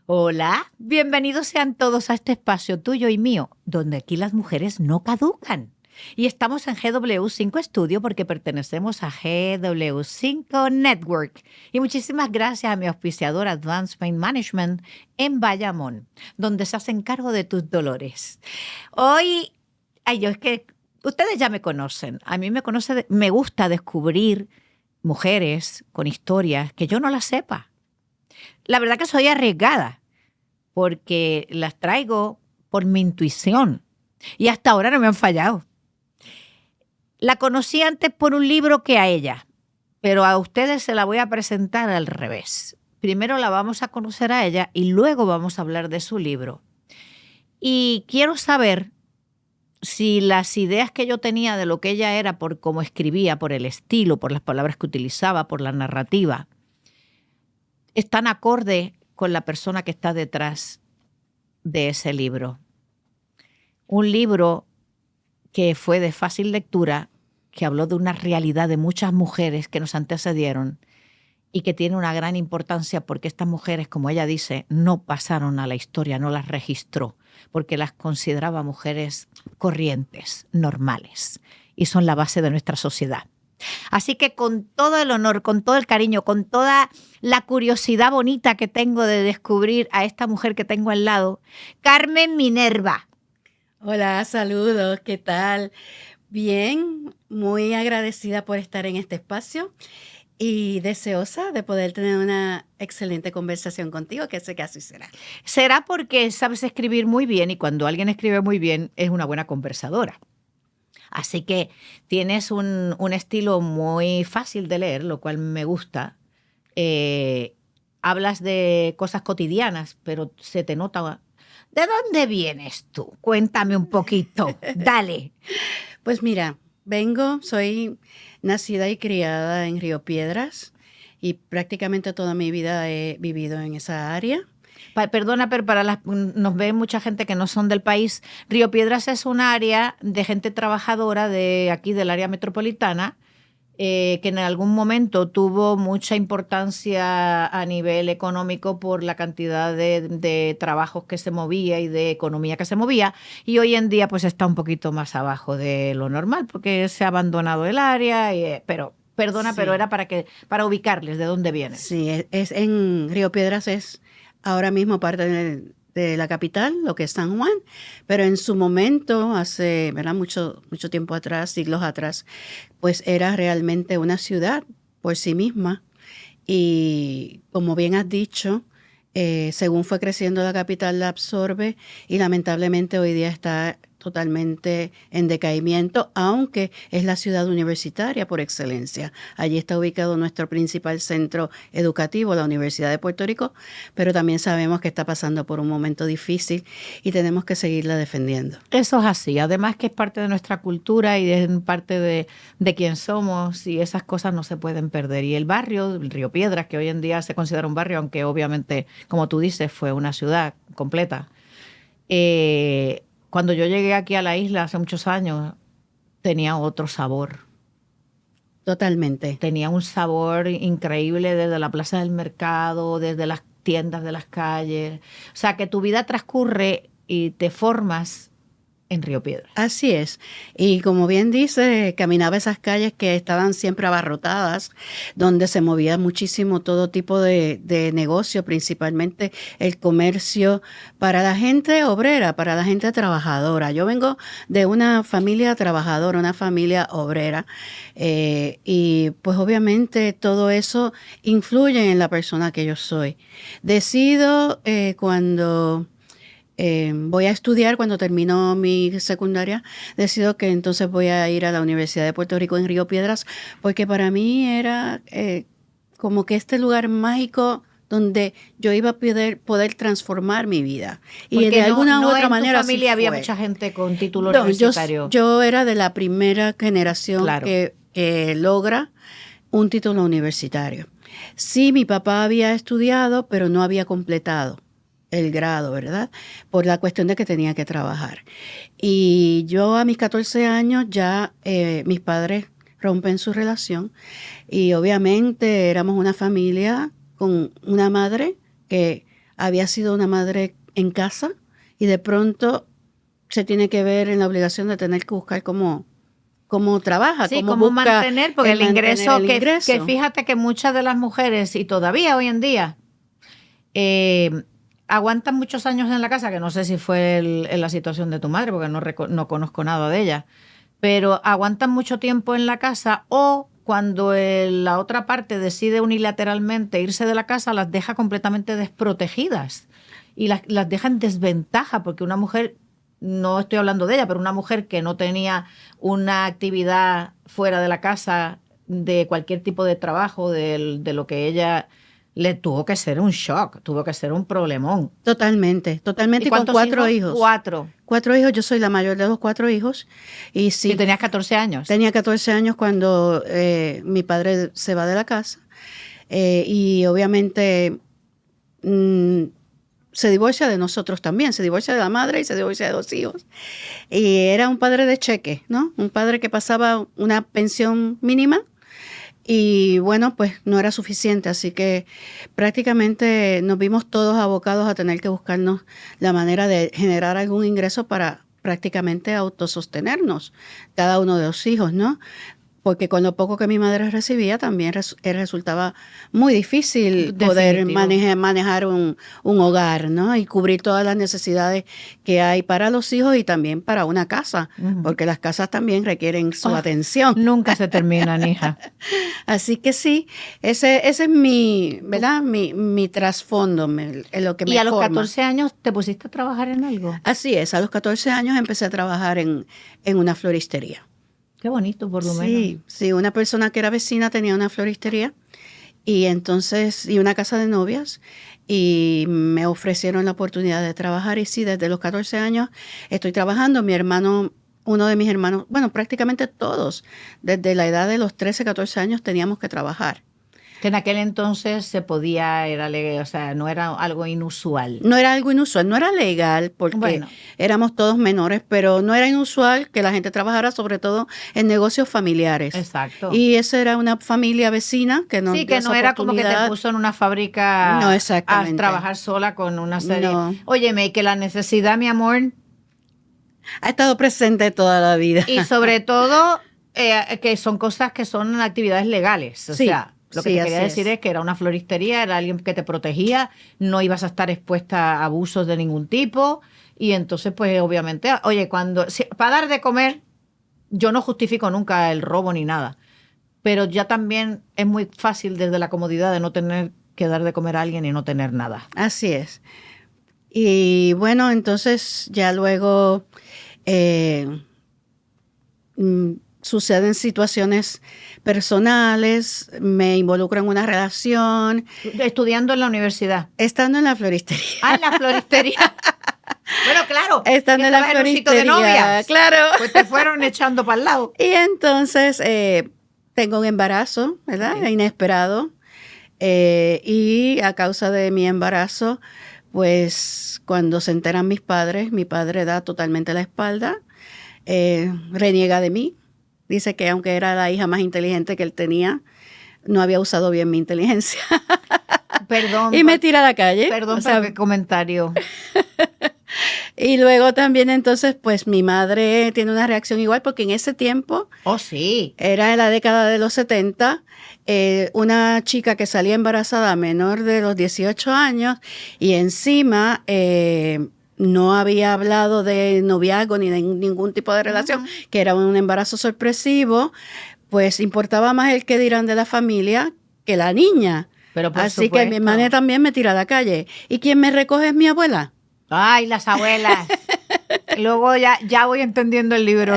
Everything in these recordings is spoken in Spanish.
Hola, bienvenidos sean todos a este espacio tuyo y mío, donde aquí las mujeres no caducan. Y estamos en GW5 Studio porque pertenecemos a GW5 Network. Y muchísimas gracias a mi auspiciador Advanced Pain Management en Bayamón, donde se hacen cargo de tus dolores. Hoy, yo es que ustedes ya me conocen. A mí me gusta descubrir mujeres con historias que yo no las sepa. La verdad que soy arriesgada porque las traigo por mi intuición y hasta ahora no me han fallado. La conocí antes por un libro que a ella, pero a ustedes se la voy a presentar al revés. Primero la vamos a conocer a ella y luego vamos a hablar de su libro. Y quiero saber si las ideas que yo tenía de lo que ella era, por cómo escribía, por el estilo, por las palabras que utilizaba, por la narrativa, están acorde con la persona que está detrás de ese libro. Un libro que fue de fácil lectura, que habló de una realidad de muchas mujeres que nos antecedieron y que tiene una gran importancia porque estas mujeres, como ella dice, no pasaron a la historia, no las registró, porque las consideraba mujeres corrientes, normales, y son la base de nuestra sociedad. Así que con todo el honor, con todo el cariño, con toda la curiosidad bonita que tengo de descubrir a esta mujer que tengo al lado, Carmen Minerva. Hola, saludos, ¿qué tal? Bien, muy agradecida por estar en este espacio y deseosa de poder tener una excelente conversación contigo, que sé que así será. Será porque sabes escribir muy bien y cuando alguien escribe muy bien es una buena conversadora. Así que tienes un estilo muy fácil de leer, lo cual me gusta. Hablas de cosas cotidianas, pero se te nota. ¿De dónde vienes tú? Cuéntame un poquito. Dale. Pues mira, soy nacida y criada en Río Piedras y prácticamente toda mi vida he vivido en esa área. Perdona, pero nos ve mucha gente que no son del país. Río Piedras es un área de gente trabajadora de aquí, del área metropolitana, que en algún momento tuvo mucha importancia a nivel económico por la cantidad de trabajos que se movía y de economía que se movía, y hoy en día pues está un poquito más abajo de lo normal porque se ha abandonado el área, pero perdona, pero Sí, era para ubicarles de dónde vienes. sí, es en Río Piedras es ahora mismo parte de la capital, lo que es San Juan, pero en su momento, hace, ¿verdad? Mucho tiempo atrás, siglos atrás, pues era realmente una ciudad por sí misma. Y como bien has dicho, según fue creciendo la capital la absorbe y lamentablemente hoy día está totalmente en decaimiento, aunque es la ciudad universitaria por excelencia. Allí está ubicado nuestro principal centro educativo, la Universidad de Puerto Rico, pero también sabemos que está pasando por un momento difícil y tenemos que seguirla defendiendo. Eso es así, además que es parte de nuestra cultura y es parte de quién somos, y esas cosas no se pueden perder. Y el barrio, el Río Piedras, que hoy en día se considera un barrio, aunque obviamente, como tú dices, fue una ciudad completa. Cuando yo llegué aquí a la isla hace muchos años, tenía otro sabor. Totalmente. Tenía un sabor increíble desde la plaza del mercado, desde las tiendas de las calles. O sea, que tu vida transcurre y te formas en Río Piedras. Así es. Y como bien dice, caminaba esas calles que estaban siempre abarrotadas, donde se movía muchísimo todo tipo de negocio, principalmente el comercio para la gente obrera, para la gente trabajadora. Yo vengo de una familia trabajadora, una familia obrera, y pues obviamente todo eso influye en la persona que yo soy. Decido cuando voy a estudiar cuando termino mi secundaria, decido que entonces voy a ir a la Universidad de Puerto Rico en Río Piedras, porque para mí era como que este lugar mágico donde yo iba a poder transformar mi vida. Y Porque de alguna u no otra en tu manera así familia había fue. mucha gente con título No, universitario. yo era de la primera generación Claro. que logra un título universitario. Sí, mi papá había estudiado, pero no había completado el grado, ¿verdad? Por la cuestión de que tenía que trabajar. Y yo a mis 14 años ya mis padres rompen su relación y obviamente éramos una familia con una madre que había sido una madre en casa y de pronto se tiene que ver en la obligación de tener que buscar cómo trabaja, Sí, cómo cómo busca mantener, porque el ingreso, el ingreso. que fíjate que muchas de las mujeres, y todavía hoy en día, aguantan muchos años en la casa, que no sé si fue en la situación de tu madre, porque no conozco nada de ella, pero aguantan mucho tiempo en la casa o cuando la otra parte decide unilateralmente irse de la casa, las deja completamente desprotegidas y las deja en desventaja, porque una mujer, no estoy hablando de ella, pero una mujer que no tenía una actividad fuera de la casa, de cualquier tipo de trabajo, de lo que ella le tuvo que ser un shock, tuvo que ser un problemón. Totalmente. ¿Y Y con 4 hijos. 4. 4 hijos, yo soy la mayor de los 4 hijos. Y sí, Y tenías 14 años. tenía 14 años cuando mi padre se va de la casa. Y obviamente se divorcia de nosotros también, se divorcia de la madre y se divorcia de 2 hijos. Y era un padre de cheque, ¿no? Un padre que pasaba una pensión mínima y bueno, pues no era suficiente, así que prácticamente nos vimos todos abocados a tener que buscarnos la manera de generar algún ingreso para prácticamente autosostenernos, cada uno de los hijos, ¿no? Porque con lo poco que mi madre recibía también resultaba muy difícil poder manejar un hogar, ¿no? Y cubrir todas las necesidades que hay para los hijos y también para una casa, porque las casas también requieren su atención. Nunca se terminan, hija. Así que sí, ese es mi, ¿verdad? Mi trasfondo, lo que me ¿Y a los forma. 14 años te pusiste a trabajar en algo? Así es, a los 14 años empecé a trabajar en una floristería. Qué bonito, por lo menos. Sí, sí, una persona que era vecina tenía una floristería y entonces, y una casa de novias, y me ofrecieron la oportunidad de trabajar. Y sí, desde los 14 años estoy trabajando. Mi hermano, uno de mis hermanos, bueno, prácticamente todos, desde la edad de los 13, 14 años teníamos que trabajar. Que en aquel entonces se podía, era legal, o sea, no era algo inusual. No era algo inusual, no era legal porque éramos todos menores, pero no era inusual que la gente trabajara sobre todo en negocios familiares. Exacto. Y esa era una familia vecina que nos sí, que no era como que te puso en una fábrica no, exactamente. a trabajar sola con una serie. No. Óyeme, que la necesidad, mi amor, ha estado presente toda la vida. Y sobre todo que son cosas que son actividades legales, o sea. Lo que te quería decir es que era una floristería, era alguien que te protegía, no ibas a estar expuesta a abusos de ningún tipo. Y entonces, pues obviamente, oye, para dar de comer, yo no justifico nunca el robo ni nada. Pero ya también es muy fácil desde la comodidad de no tener que dar de comer a alguien y no tener nada. Así es. Y bueno, entonces ya luego suceden situaciones personales, me involucro en una relación. Estudiando en la universidad. Estando en la floristería. Ah, en la floristería. Bueno, claro. Estando en la floristería. De novias. Claro. Pues te fueron echando para el lado. Y entonces tengo un embarazo, ¿verdad? Sí. Inesperado. Y a causa de mi embarazo, pues cuando se enteran mis padres, mi padre da totalmente la espalda, reniega de mí. Dice que aunque era la hija más inteligente que él tenía, no había usado bien mi inteligencia. Perdón. Y me tira a la calle. Perdón por qué comentario. Y luego también entonces, pues mi madre tiene una reacción igual porque en ese tiempo... Oh, sí. Era en la década de los 70, una chica que salía embarazada menor de los 18 años y encima... no había hablado de noviazgo ni de ningún tipo de relación, que era un embarazo sorpresivo, pues importaba más el que dirán de la familia que la niña. Pero por Así supuesto. que mi hermana también me tira a la calle. ¿Y quien me recoge es mi abuela? Ay, las abuelas. Luego ya voy entendiendo el libro.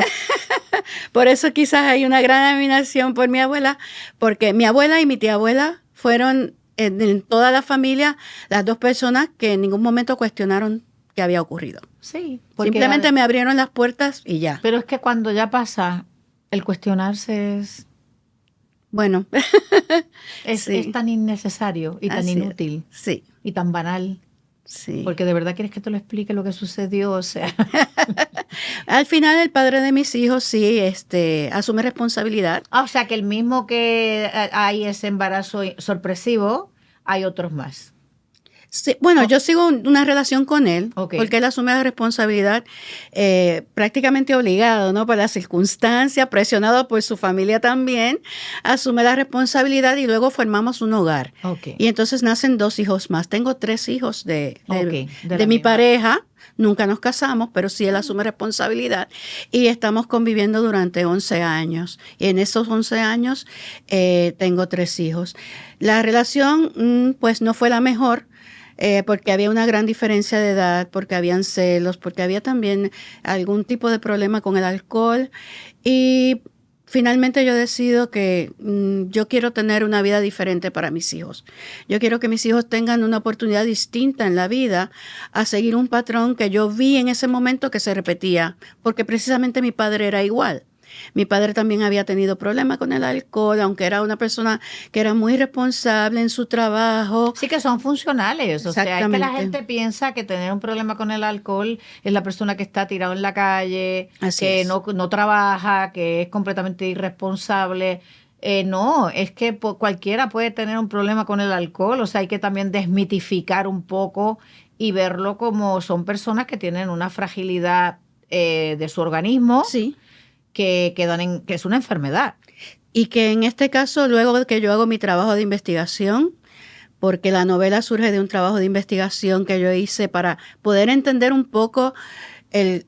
Por eso quizás hay una gran admiración por mi abuela, porque mi abuela y mi tía abuela fueron en toda la familia las dos personas que en ningún momento cuestionaron que había ocurrido. Sí. Simplemente me abrieron las puertas y ya. Pero es que cuando ya pasa, el cuestionarse es... Bueno. es tan innecesario y tan inútil. Sí. Y tan banal. Sí. Porque de verdad quieres que te lo explique lo que sucedió, o sea. Al final el padre de mis hijos sí asume responsabilidad. O sea que el mismo que hay ese embarazo sorpresivo, hay otros más. Sí, bueno, yo sigo una relación con él, porque él asume la responsabilidad prácticamente obligado, ¿no? Por las circunstancias, presionado por su familia también, asume la responsabilidad y luego formamos un hogar. Y entonces nacen 2 hijos más. Tengo 3 hijos de mi pareja. Nunca nos casamos, pero sí él asume responsabilidad y estamos conviviendo durante 11 años. Y en esos 11 años tengo 3 hijos. La relación, pues, no fue la mejor. Porque había una gran diferencia de edad, porque habían celos, porque había también algún tipo de problema con el alcohol. Y finalmente yo decido que yo quiero tener una vida diferente para mis hijos. Yo quiero que mis hijos tengan una oportunidad distinta en la vida a seguir un patrón que yo vi en ese momento que se repetía, porque precisamente mi padre era igual. Mi padre también había tenido problemas con el alcohol, aunque era una persona que era muy responsable en su trabajo. Sí, que son funcionales. O sea, es que la gente piensa que tener un problema con el alcohol es la persona que está tirada en la calle, que no trabaja, que es completamente irresponsable. No, es que cualquiera puede tener un problema con el alcohol. O sea, hay que también desmitificar un poco y verlo como son personas que tienen una fragilidad de su organismo. Sí. Que es una enfermedad. Y que en este caso, luego de que yo hago mi trabajo de investigación, porque la novela surge de un trabajo de investigación que yo hice para poder entender un poco el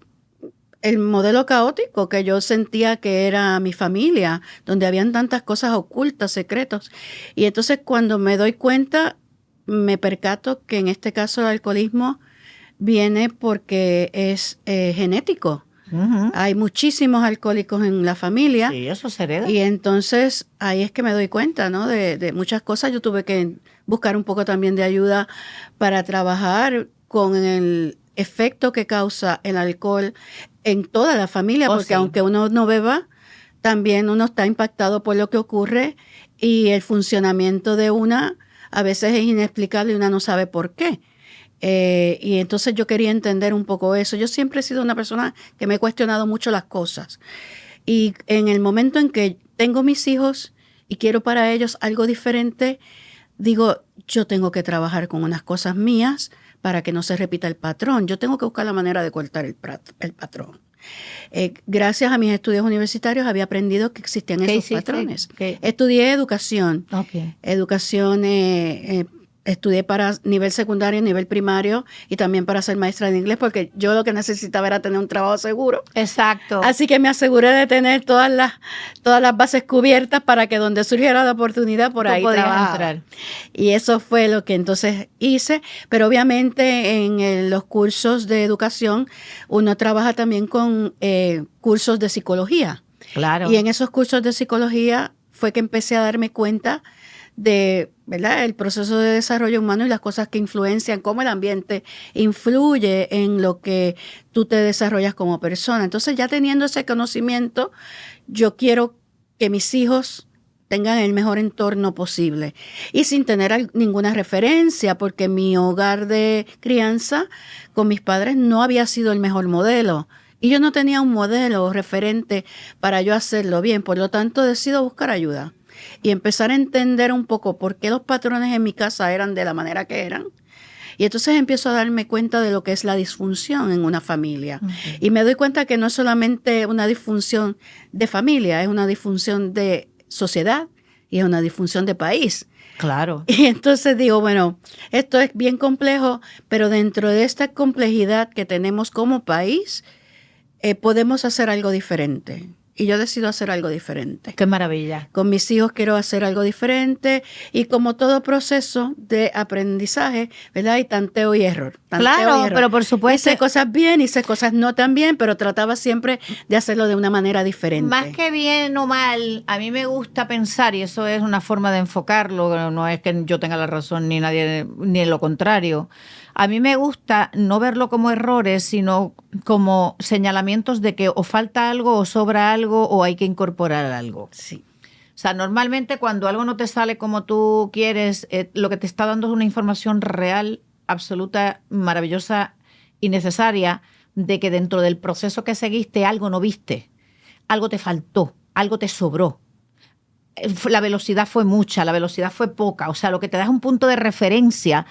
modelo caótico que yo sentía que era mi familia, donde habían tantas cosas ocultas, secretos. Y entonces cuando me doy cuenta, me percato que en este caso el alcoholismo viene porque es genético. Uh-huh. Hay muchísimos alcohólicos en la familia. Sí, eso se hereda. Y entonces ahí es que me doy cuenta, ¿no? De muchas cosas. Yo tuve que buscar un poco también de ayuda para trabajar con el efecto que causa el alcohol en toda la familia, porque aunque uno no beba, también uno está impactado por lo que ocurre y el funcionamiento de una a veces es inexplicable y una no sabe por qué. Y entonces yo quería entender un poco eso. Yo siempre he sido una persona que me he cuestionado mucho las cosas. Y en el momento en que tengo mis hijos y quiero para ellos algo diferente, digo, yo tengo que trabajar con unas cosas mías para que no se repita el patrón. Yo tengo que buscar la manera de cortar el patrón. Gracias a mis estudios universitarios había aprendido que existían esos patrones. Estudié educación. Educación estudié para nivel secundario, nivel primario y también para ser maestra de inglés porque yo lo que necesitaba era tener un trabajo seguro. Exacto. Así que me aseguré de tener todas las bases cubiertas para que donde surgiera la oportunidad por ahí trabajar. Y eso fue lo que entonces hice. Pero obviamente en los cursos de educación uno trabaja también con cursos de psicología. Claro. Y en esos cursos de psicología fue que empecé a darme cuenta de, ¿verdad?, el proceso de desarrollo humano y las cosas que influencian, cómo el ambiente influye en lo que tú te desarrollas como persona. Entonces, ya teniendo ese conocimiento, yo quiero que mis hijos tengan el mejor entorno posible y sin tener ninguna referencia, porque mi hogar de crianza con mis padres no había sido el mejor modelo. Y yo no tenía un modelo referente para yo hacerlo bien, por lo tanto decido buscar ayuda. Y empezar a entender un poco por qué los patrones en mi casa eran de la manera que eran. Y entonces empiezo a darme cuenta de lo que es la disfunción en una familia. Okay. Y me doy cuenta que no es solamente una disfunción de familia, es una disfunción de sociedad y es una disfunción de país. Claro. Y entonces digo, bueno, esto es bien complejo, pero dentro de esta complejidad que tenemos como país, podemos hacer algo diferente. Y yo decido hacer algo diferente. ¡Qué maravilla! Con mis hijos quiero hacer algo diferente y como todo proceso de aprendizaje, ¿verdad? Hay tanteo y error. Claro, pero por supuesto. Hice cosas bien, hice cosas no tan bien, pero trataba siempre de hacerlo de una manera diferente. Más que bien o mal, a mí me gusta pensar, y eso es una forma de enfocarlo, no es que yo tenga la razón ni nadie, ni lo contrario. A mí me gusta no verlo como errores, sino como señalamientos de que o falta algo, o sobra algo, o hay que incorporar algo. Sí. O sea, normalmente cuando algo no te sale como tú quieres, lo que te está dando es una información real, absoluta, maravillosa y necesaria de que dentro del proceso que seguiste algo no viste, algo te faltó, algo te sobró. La velocidad fue mucha, la velocidad fue poca. O sea, lo que te da es un punto de referencia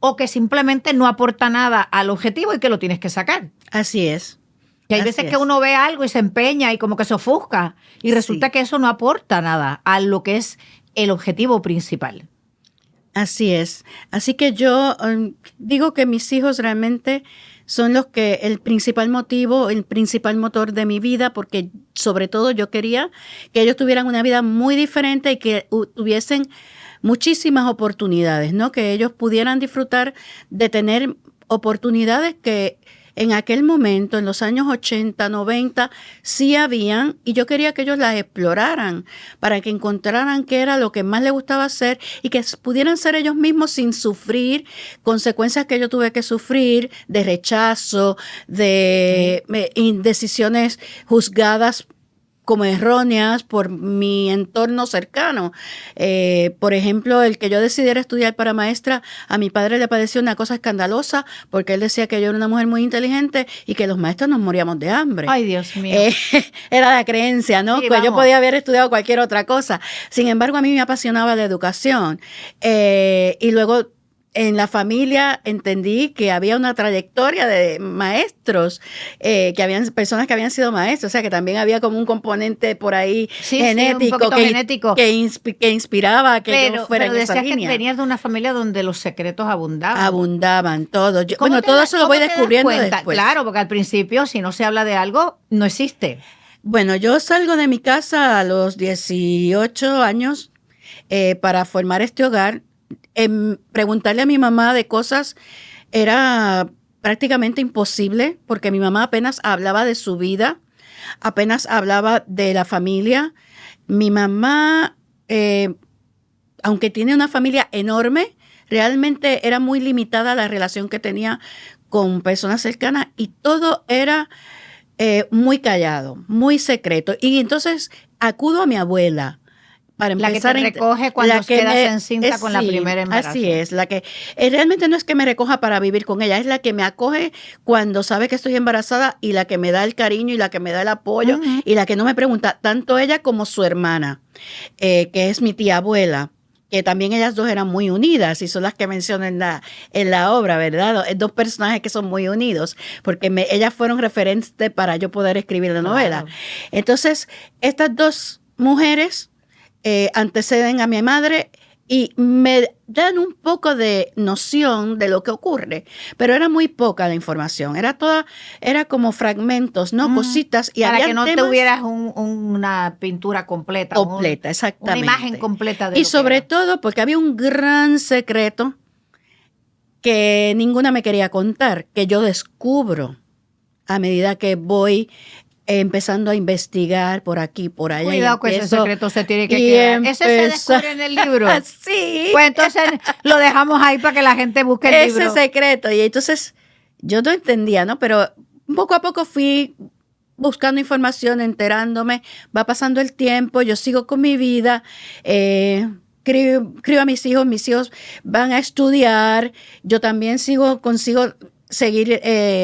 o que simplemente no aporta nada al objetivo y que lo tienes que sacar. Así es. Que hay veces que uno ve algo y se empeña y como que se ofusca y resulta que eso no aporta nada a lo que es el objetivo principal. Así es. Así que yo digo que mis hijos realmente son los que el principal motivo, el principal motor de mi vida, porque sobre todo yo quería que ellos tuvieran una vida muy diferente y que tuviesen muchísimas oportunidades, ¿no? Que ellos pudieran disfrutar de tener oportunidades que en aquel momento, en los años 80, 90, sí habían, y yo quería que ellos las exploraran para que encontraran qué era lo que más les gustaba hacer y que pudieran ser ellos mismos sin sufrir consecuencias que yo tuve que sufrir de rechazo, de indecisiones juzgadas como erróneas por mi entorno cercano. Por ejemplo, el que yo decidiera estudiar para maestra, a mi padre le pareció una cosa escandalosa porque él decía que yo era una mujer muy inteligente y que los maestros nos moríamos de hambre. Ay, Dios mío. Era la creencia, ¿no? Sí, que yo podía haber estudiado cualquier otra cosa. Sin embargo, a mí me apasionaba la educación. Y luego en la familia entendí que había una trayectoria de maestros, que habían personas que habían sido maestros, o sea que también había como un componente por ahí genético, que inspiraba a que yo fuera en esa línea. Pero decías que venías de una familia donde los secretos abundaban. Abundaban todos. Bueno, todo eso lo voy descubriendo después. Claro, porque al principio si no se habla de algo, no existe. Bueno, yo salgo de mi casa a los 18 años para formar este hogar. Preguntarle a mi mamá de cosas era prácticamente imposible porque mi mamá apenas hablaba de su vida, apenas hablaba de la familia. Mi mamá, aunque tiene una familia enorme, realmente era muy limitada la relación que tenía con personas cercanas y todo era muy callado, muy secreto. Y entonces acudo a mi abuela. Para empezar, la que te recoge cuando quedas encinta con la primera embarazo. Así es, la que realmente no es que me recoja para vivir con ella, es la que me acoge cuando sabe que estoy embarazada y la que me da el cariño y la que me da el apoyo y la que no me pregunta, tanto ella como su hermana, que es mi tía abuela, que también ellas dos eran muy unidas y son las que menciono en la obra, ¿verdad? Dos personajes que son muy unidos, porque ellas fueron referentes para yo poder escribir la novela. Entonces, estas dos mujeres anteceden a mi madre y me dan un poco de noción de lo que ocurre, pero era muy poca la información, era como fragmentos, ¿no? Cositas. Y para que no tuvieras una pintura completa. Exactamente. Una imagen completa de y sobre todo porque había un gran secreto que ninguna me quería contar, que yo descubro a medida que voy empezando a investigar por aquí, por allá. Cuidado que ese secreto se tiene que quedar. Ese se descubre en el libro. Sí. Pues entonces lo dejamos ahí para que la gente busque el libro. Ese secreto. Y entonces yo no entendía, ¿no? Pero poco a poco fui buscando información, enterándome. Va pasando el tiempo, yo sigo con mi vida. Crío a mis hijos van a estudiar. Yo también consigo seguir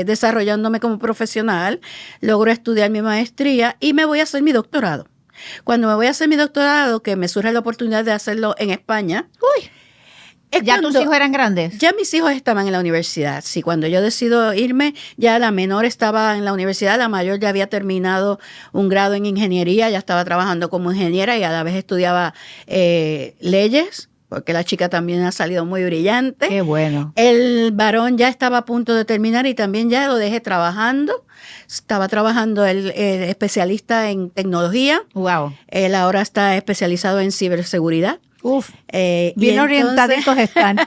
desarrollándome como profesional, logro estudiar mi maestría y me voy a hacer mi doctorado. Cuando me voy a hacer mi doctorado, que me surge la oportunidad de hacerlo en España. ¿Ya tus hijos eran grandes? Ya mis hijos estaban en la universidad. Sí, cuando yo decido irme, ya la menor estaba en la universidad, la mayor ya había terminado un grado en ingeniería, ya estaba trabajando como ingeniera y a la vez estudiaba leyes, porque la chica también ha salido muy brillante. Qué bueno. El varón ya estaba a punto de terminar y también ya lo dejé trabajando. Estaba trabajando el especialista en tecnología. Wow. Él ahora está especializado en ciberseguridad. Uf, bien orientaditos están.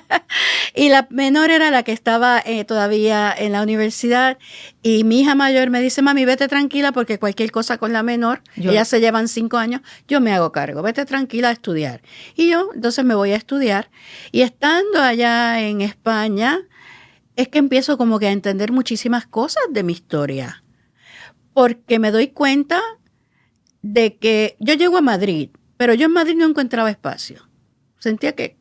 Y la menor era la que estaba todavía en la universidad y mi hija mayor me dice, mami, vete tranquila porque cualquier cosa con la menor, ellas se llevan 5 años, yo me hago cargo, vete tranquila a estudiar. Y yo entonces me voy a estudiar y estando allá en España es que empiezo como que a entender muchísimas cosas de mi historia porque me doy cuenta de que yo llego a Madrid, pero yo en Madrid no encontraba espacio. Sentía que,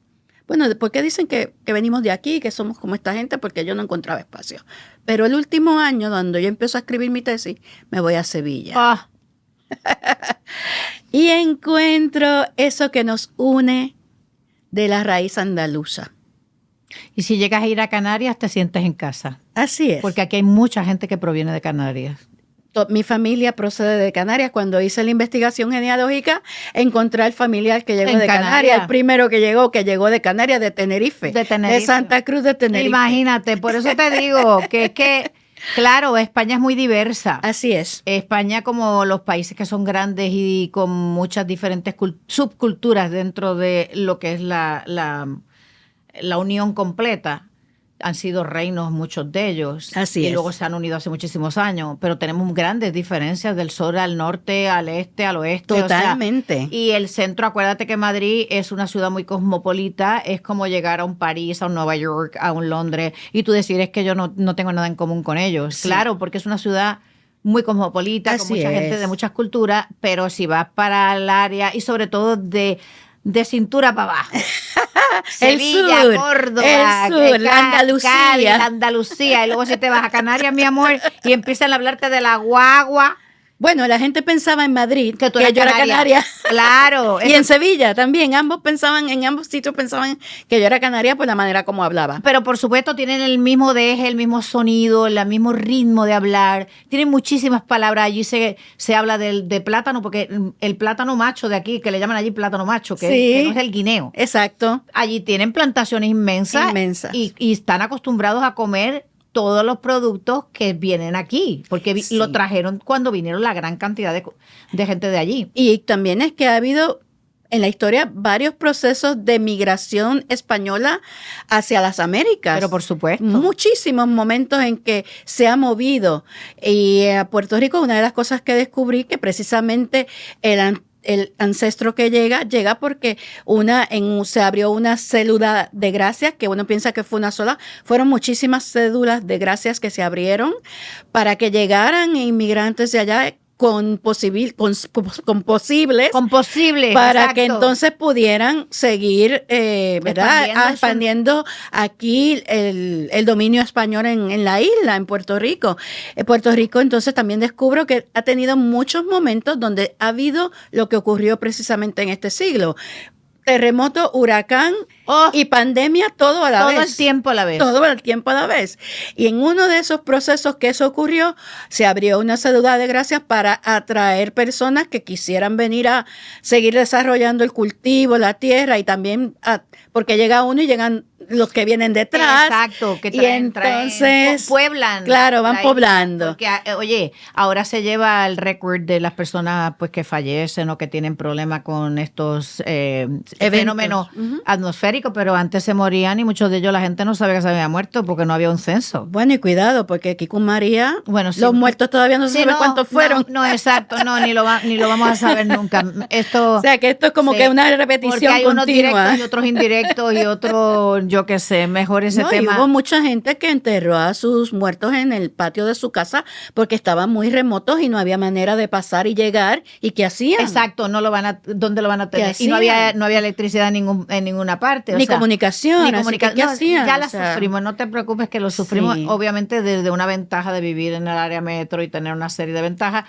bueno, ¿por qué dicen que venimos de aquí, que somos como esta gente? Porque yo no encontraba espacio. Pero el último año, cuando yo empiezo a escribir mi tesis, me voy a Sevilla. Y encuentro eso que nos une de la raíz andaluza. Y si llegas a ir a Canarias, te sientes en casa. Así es. Porque aquí hay mucha gente que proviene de Canarias. Mi familia procede de Canarias. Cuando hice la investigación genealógica, encontré al familiar que llegó En de Canarias. Canarias, el primero que llegó de Canarias, de Tenerife. De Tenerife. De Santa Cruz de Tenerife. Imagínate, por eso te digo que es que, claro, España es muy diversa. Así es. España, como los países que son grandes y con muchas diferentes subculturas dentro de lo que es la unión completa, han sido reinos muchos de ellos. Así y es. luego se han unido hace muchísimos años, pero tenemos grandes diferencias del sur al norte, al este, al oeste. Totalmente. O sea, y el centro, acuérdate que Madrid es una ciudad muy cosmopolita, es como llegar a un París, a un Nueva York, a un Londres, y tú decir, es que yo no tengo nada en común con ellos. Sí. Claro, porque es una ciudad muy cosmopolita, con Así mucha gente es. de muchas culturas, pero si vas para el área, y sobre todo de cintura para abajo. Sevilla, sur, Córdoba, el sur, la Andalucía. Cádiz, Andalucía. Y luego si te vas a Canarias, mi amor, y empiezan a hablarte de la guagua. Bueno, la gente pensaba en Madrid Que tú yo eras era canaria. canaria. Claro. Y en Sevilla también. En ambos sitios pensaban que yo era canaria por la manera como hablaba. Pero por supuesto tienen el mismo deje, el mismo sonido, el mismo ritmo de hablar. Tienen muchísimas palabras. Allí se habla de plátano, porque el plátano macho de aquí, que le llaman allí plátano macho, que, Sí. que no es el guineo. Exacto. Allí tienen plantaciones inmensas. Inmensas. Y están acostumbrados a comer todos los productos que vienen aquí, porque Sí. lo trajeron cuando vinieron la gran cantidad de gente de allí. Y también es que ha habido en la historia varios procesos de migración española hacia las Américas. Pero por supuesto. Muchísimos momentos en que se ha movido. Y a Puerto Rico, una de las cosas que descubrí, que precisamente el ancestro que llega porque se abrió una célula de gracias, que uno piensa que fue una sola, fueron muchísimas cédulas de gracias que se abrieron para que llegaran inmigrantes de allá con posibles para exacto. que entonces pudieran seguir ¿verdad? Expandiendo aquí el dominio español en la isla, en Puerto Rico. Puerto Rico entonces también descubro que ha tenido muchos momentos donde ha habido lo que ocurrió precisamente en este siglo. Terremoto, huracán y pandemia, todo a la vez. Todo el tiempo a la vez. Todo el tiempo a la vez. Y en uno de esos procesos que eso ocurrió, se abrió una célula de gracias para atraer personas que quisieran venir a seguir desarrollando el cultivo, la tierra, y también porque llega uno y llegan los que vienen detrás. Exacto, que entonces pueblan. Claro, van poblando. Porque, oye, ahora se lleva el récord de las personas pues que fallecen o que tienen problemas con estos fenómenos atmosféricos, pero antes se morían y muchos de ellos la gente no sabía que se había muerto porque no había un censo. Bueno, y cuidado, porque aquí con María, bueno, sí, los muertos todavía no se sabe cuántos fueron. No, exacto, ni lo vamos a saber nunca. O sea, que esto es como que una repetición porque hay continua. unos directos y otros indirectos y otros, yo qué sé, mejor ese tema. Y hubo mucha gente que enterró a sus muertos en el patio de su casa porque estaban muy remotos y no había manera de pasar y llegar. ¿Y qué hacían? Exacto, ¿dónde lo van a tener? Y no había electricidad en ninguna parte. Ni comunicación. ¿Qué hacían? Ya la sufrimos, no te preocupes que lo sufrimos, Sí. Obviamente desde una ventaja de vivir en el área metro y tener una serie de ventajas,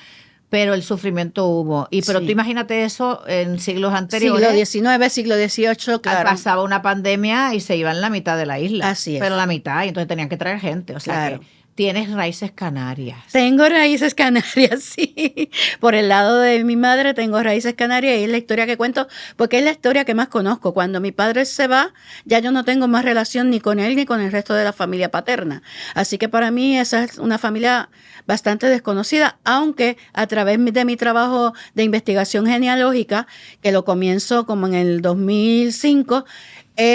pero el sufrimiento hubo. Pero Sí. tú imagínate eso en siglos anteriores. Siglo XIX, siglo XVIII, claro. Pasaba una pandemia y se iban la mitad de la isla. Así es. Pero la mitad, y entonces tenían que traer gente. O sea, Claro. que tienes raíces canarias. Tengo raíces canarias, sí. Por el lado de mi madre tengo raíces canarias y es la historia que cuento porque es la historia que más conozco. Cuando mi padre se va, ya yo no tengo más relación ni con él ni con el resto de la familia paterna. Así que para mí esa es una familia bastante desconocida, aunque a través de mi trabajo de investigación genealógica, que lo comienzo como en el 2005,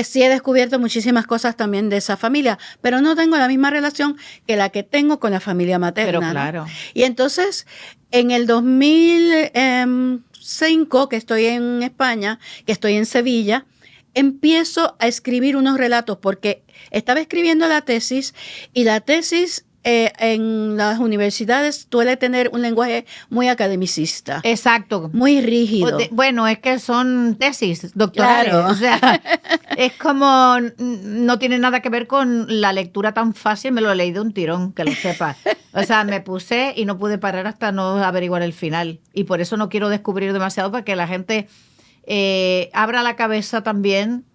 sí he descubierto muchísimas cosas también de esa familia, pero no tengo la misma relación que la que tengo con la familia materna. Pero ¿no? claro. Y entonces, en el 2005, que estoy en España, que estoy en Sevilla, empiezo a escribir unos relatos porque estaba escribiendo la tesis y la tesis en las universidades suele tener un lenguaje muy academicista. Exacto. Muy rígido. Bueno, es que son tesis doctorales. Claro. O sea, es como no tiene nada que ver con la lectura tan fácil. Me lo leí de un tirón, que lo sepas. O sea, me puse y no pude parar hasta no averiguar el final. Y por eso no quiero descubrir demasiado para que la gente abra la cabeza también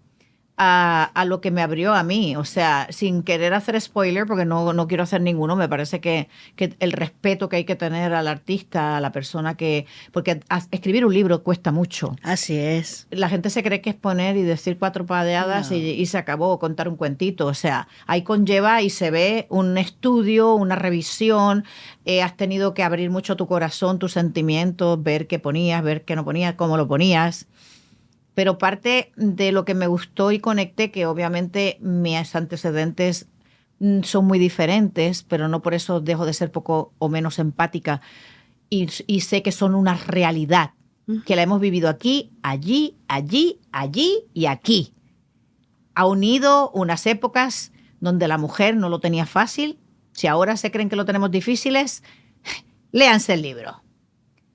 a lo que me abrió a mí. O sea, sin querer hacer spoiler, porque no quiero hacer ninguno, me parece que el respeto que hay que tener al artista, a la persona que... Porque escribir un libro cuesta mucho. Así es. La gente se cree que es poner y decir 4 padeadas No. y se acabó, contar un cuentito. O sea, ahí conlleva y se ve un estudio, una revisión. Has tenido que abrir mucho tu corazón, tus sentimientos, ver qué ponías, ver qué no ponías, cómo lo ponías. Pero parte de lo que me gustó y conecté, que obviamente mis antecedentes son muy diferentes, pero no por eso dejo de ser poco o menos empática. Y sé que son una realidad, que la hemos vivido aquí, allí, allí, allí y aquí. Ha unido unas épocas donde la mujer no lo tenía fácil. Si ahora se creen que lo tenemos difíciles, léanse el libro.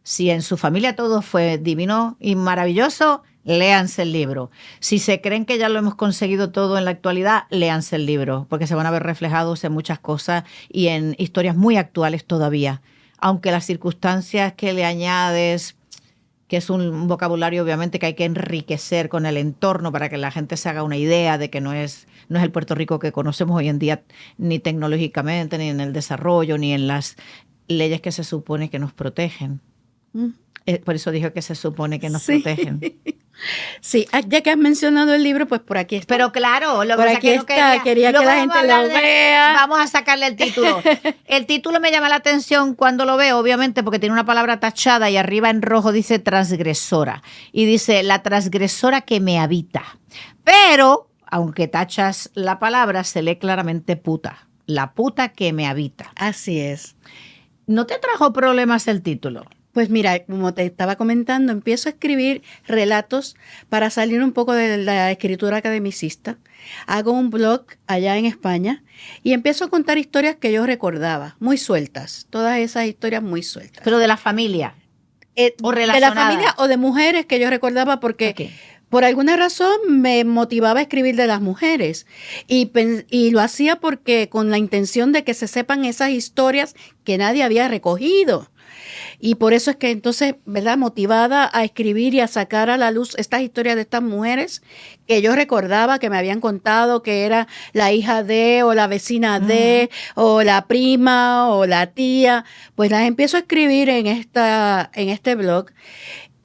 Si en su familia todo fue divino y maravilloso, léanse el libro. Si se creen que ya lo hemos conseguido todo en la actualidad, léanse el libro, porque se van a ver reflejados en muchas cosas y en historias muy actuales todavía. Aunque las circunstancias que le añades, que es un vocabulario obviamente que hay que enriquecer con el entorno para que la gente se haga una idea de que no es el Puerto Rico que conocemos hoy en día, ni tecnológicamente, ni en el desarrollo, ni en las leyes que se supone que nos protegen. Por eso dijo que se supone que nos protegen. Sí, ya que has mencionado el libro, pues por aquí está. Pero claro, lo por que aquí pasa es que no quería que la gente lo vea. Vamos a sacarle el título. El título me llama la atención cuando lo veo, obviamente, porque tiene una palabra tachada y arriba en rojo dice transgresora. Y dice, la transgresora que me habita. Pero, aunque tachas la palabra, se lee claramente puta. La puta que me habita. Así es. ¿No te trajo problemas el título? Pues mira, como te estaba comentando, empiezo a escribir relatos para salir un poco de la escritura academicista. Hago un blog allá en España y empiezo a contar historias que yo recordaba, muy sueltas, todas esas historias muy sueltas. Pero de la familia. O de la relacionadas. familia o de mujeres que yo recordaba porque... Okay. Por alguna razón me motivaba a escribir de las mujeres y lo hacía porque con la intención de que se sepan esas historias que nadie había recogido. Y por eso es que entonces, ¿verdad? Motivada a escribir y a sacar a la luz estas historias de estas mujeres que yo recordaba que me habían contado que era la hija de o la vecina de o la prima o la tía, pues las empiezo a escribir en este blog.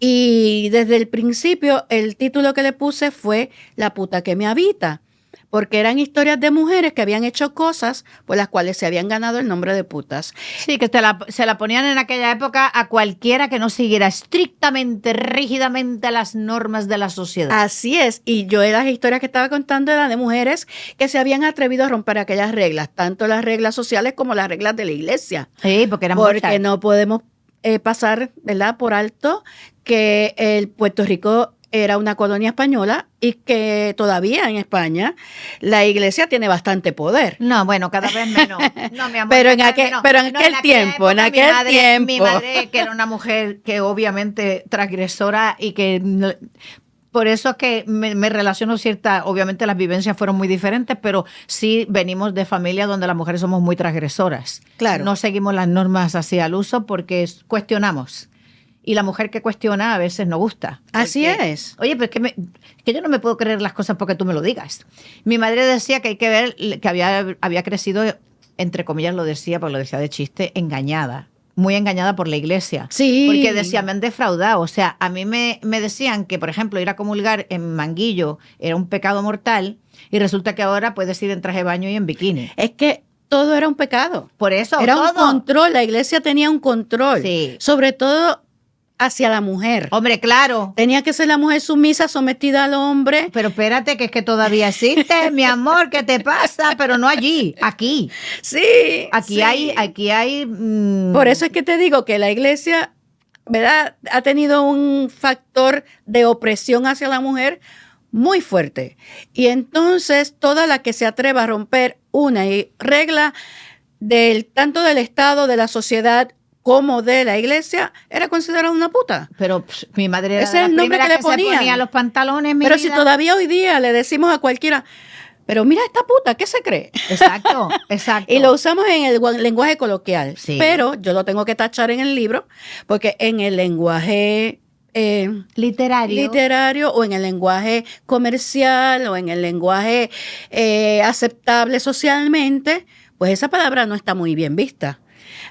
Y desde el principio el título que le puse fue La puta que me habita, porque eran historias de mujeres que habían hecho cosas por las cuales se habían ganado el nombre de putas. Sí, que se la ponían en aquella época a cualquiera que no siguiera estrictamente, rígidamente las normas de la sociedad. Así es, y yo las historias que estaba contando eran de mujeres que se habían atrevido a romper aquellas reglas, tanto las reglas sociales como las reglas de la iglesia. Sí, porque eran Porque muchas. no podemos pasar, ¿verdad?, por alto que el Puerto Rico era una colonia española y que todavía en España la iglesia tiene bastante poder. No, bueno, cada vez menos. No, mi amor, Pero en cada aquel, vez menos. pero en No, aquel tiempo, en aquel tiempo. Mi madre, que era una mujer que obviamente transgresora y que... Por eso es que me relaciono obviamente las vivencias fueron muy diferentes, pero sí venimos de familias donde las mujeres somos muy transgresoras. Claro. No seguimos las normas así al uso porque cuestionamos. Y la mujer que cuestiona a veces no gusta. Así es. Oye, pero es que yo no me puedo creer las cosas porque tú me lo digas. Mi madre decía que hay que ver que había crecido, entre comillas lo decía, porque lo decía de chiste, engañada. Muy engañada por la iglesia. Sí. Porque decía, me han defraudado. O sea, a mí me decían que, por ejemplo, ir a comulgar en Manguillo era un pecado mortal y resulta que ahora puedes ir en traje de baño y en bikini. Es que todo era un pecado. Por eso, era todo. un control, la iglesia tenía un control. Sí. Sobre todo hacia la mujer. Hombre, claro. Tenía que ser la mujer sumisa, sometida al hombre. Pero espérate, que es que todavía existe, mi amor, ¿qué te pasa? Pero no allí, aquí. Sí. Aquí sí. hay. Por eso es que te digo que la iglesia, ¿verdad?, ha tenido un factor de opresión hacia la mujer muy fuerte. Y entonces toda la que se atreva a romper una regla tanto del Estado, de la sociedad, como de la iglesia, era considerada una puta. Pero mi madre era Ese es la el nombre primera que le se ponían. ponía los pantalones, mi Pero vida. si todavía hoy día le decimos a cualquiera, pero mira esta puta, ¿qué se cree? Exacto, exacto. Y lo usamos en el lenguaje coloquial. Sí. Pero yo lo tengo que tachar en el libro, porque en el lenguaje literario o en el lenguaje comercial o en el lenguaje aceptable socialmente, pues esa palabra no está muy bien vista.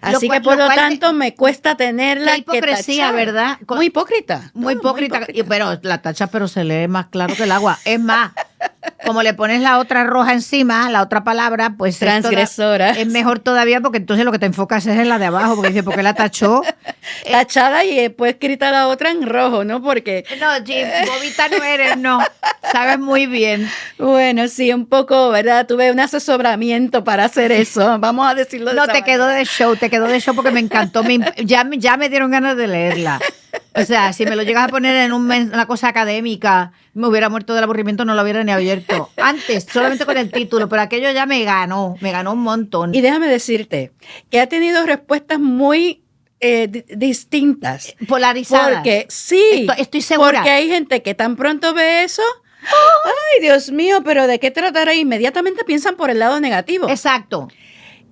Así que por lo tanto me cuesta tenerla. Qué hipocresía, que ¿verdad? Muy hipócrita. Muy hipócrita. Pero la tachas, pero se lee más claro que el agua. Es más, como le pones la otra roja encima, la otra palabra, pues transgresora. Es mejor todavía porque entonces lo que te enfocas es en la de abajo, porque dice, ¿por qué la tachó? Tachada y después escrita la otra en rojo, ¿no? Porque... No, Jim, bobita no eres, no. Sabes muy bien. Bueno, sí, un poco, ¿verdad? Tuve un asesoramiento para hacer eso. Vamos a decirlo de No, esa te quedó manera. te quedó de show porque me encantó. Ya me dieron ganas de leerla. O sea, si me lo llegas a poner en una cosa académica, me hubiera muerto del aburrimiento, no lo hubiera ni abierto. Antes, solamente con el título, pero aquello ya me ganó un montón. Y déjame decirte que ha tenido respuestas muy distintas. Polarizadas. Porque sí, estoy segura. Porque hay gente que tan pronto ve eso, ay, Dios mío, pero ¿de qué tratará? Inmediatamente piensan por el lado negativo. Exacto.